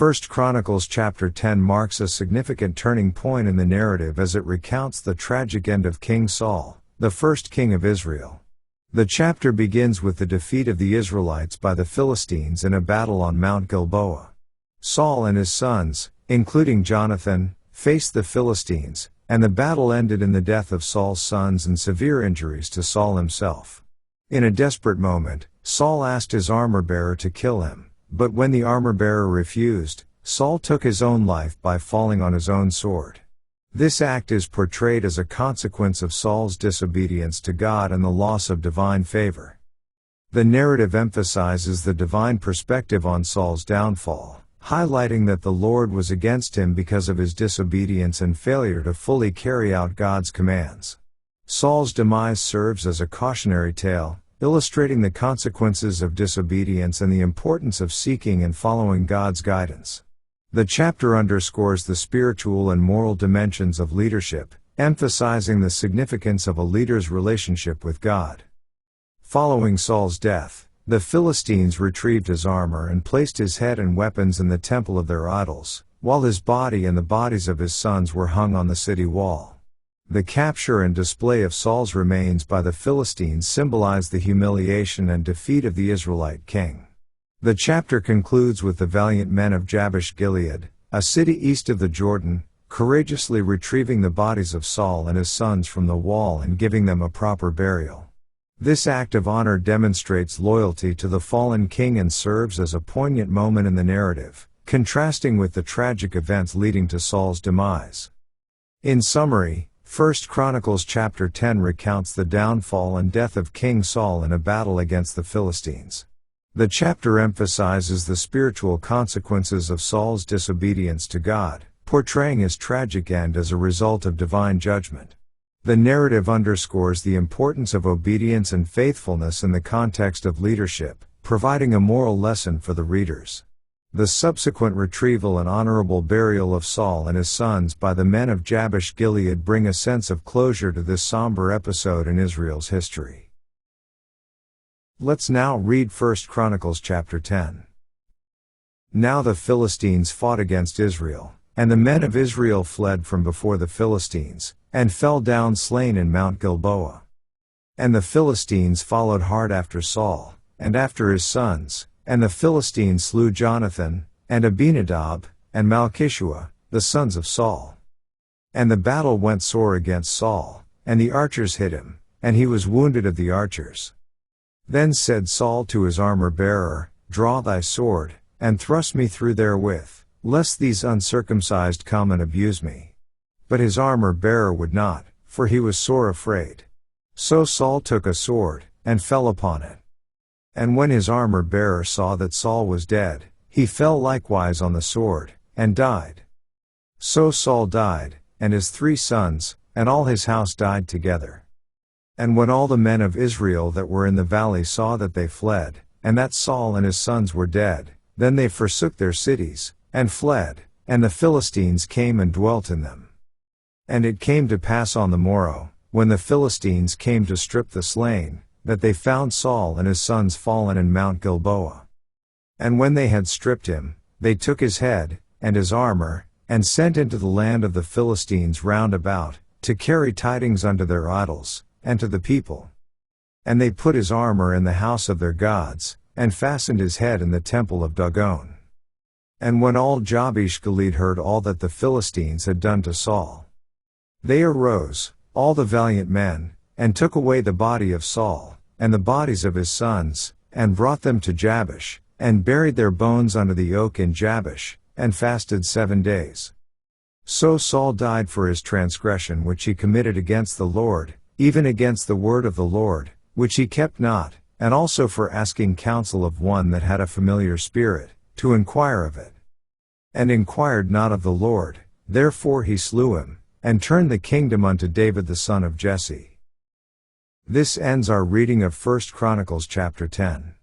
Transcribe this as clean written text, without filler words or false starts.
1 Chronicles chapter 10 marks a significant turning point in the narrative as it recounts the tragic end of King Saul, the first king of Israel. The chapter begins with the defeat of the Israelites by the Philistines in a battle on Mount Gilboa. Saul and his sons, including Jonathan, faced the Philistines, and the battle ended in the death of Saul's sons and severe injuries to Saul himself. In a desperate moment, Saul asked his armor-bearer to kill him, but when the armor-bearer refused, Saul took his own life by falling on his own sword. This act is portrayed as a consequence of Saul's disobedience to God and the loss of divine favor. The narrative emphasizes the divine perspective on Saul's downfall, highlighting that the Lord was against him because of his disobedience and failure to fully carry out God's commands. Saul's demise serves as a cautionary tale, illustrating the consequences of disobedience and the importance of seeking and following God's guidance. The chapter underscores the spiritual and moral dimensions of leadership, emphasizing the significance of a leader's relationship with God. Following Saul's death, the Philistines retrieved his armor and placed his head and weapons in the temple of their idols, while his body and the bodies of his sons were hung on the city wall. The capture and display of Saul's remains by the Philistines symbolized the humiliation and defeat of the Israelite king. The chapter concludes with the valiant men of Jabesh Gilead, a city east of the Jordan, courageously retrieving the bodies of Saul and his sons from the wall and giving them a proper burial. This act of honor demonstrates loyalty to the fallen king and serves as a poignant moment in the narrative, contrasting with the tragic events leading to Saul's demise. In summary, 1 Chronicles chapter 10 recounts the downfall and death of King Saul in a battle against the Philistines. The chapter emphasizes the spiritual consequences of Saul's disobedience to God, portraying his tragic end as a result of divine judgment. The narrative underscores the importance of obedience and faithfulness in the context of leadership, providing a moral lesson for the readers. The subsequent retrieval and honorable burial of Saul and his sons by the men of Jabesh Gilead bring a sense of closure to this somber episode in Israel's history. Let's now read 1 Chronicles chapter 10. Now the Philistines fought against Israel, and the men of Israel fled from before the Philistines, and fell down slain in Mount Gilboa. And the Philistines followed hard after Saul, and after his sons, and the Philistines slew Jonathan, and Abinadab, and Malchishua, the sons of Saul. And the battle went sore against Saul, and the archers hit him, and he was wounded of the archers. Then said Saul to his armor-bearer, Draw thy sword, and thrust me through therewith, lest these uncircumcised come and abuse me. But his armor-bearer would not, for he was sore afraid. So Saul took a sword, and fell upon it. And when his armor-bearer saw that Saul was dead, he fell likewise on the sword, and died. So Saul died, and his 3 sons, and all his house died together. And when all the men of Israel that were in the valley saw that they fled, and that Saul and his sons were dead, then they forsook their cities, and fled, and the Philistines came and dwelt in them. And it came to pass on the morrow, when the Philistines came to strip the slain, that they found Saul and his sons fallen in Mount Gilboa. And when they had stripped him, they took his head, and his armor, and sent into the land of the Philistines round about, to carry tidings unto their idols, and to the people. And they put his armor in the house of their gods, and fastened his head in the temple of Dagon. And when all Jabesh Gilead heard all that the Philistines had done to Saul, they arose, all the valiant men, and took away the body of Saul, and the bodies of his sons, and brought them to Jabesh, and buried their bones under the oak in Jabesh, and fasted 7 days. So Saul died for his transgression which he committed against the Lord, even against the word of the Lord, which he kept not, and also for asking counsel of one that had a familiar spirit, to inquire of it. And inquired not of the Lord, therefore he slew him, and turned the kingdom unto David the son of Jesse. This ends our reading of 1 Chronicles chapter 10.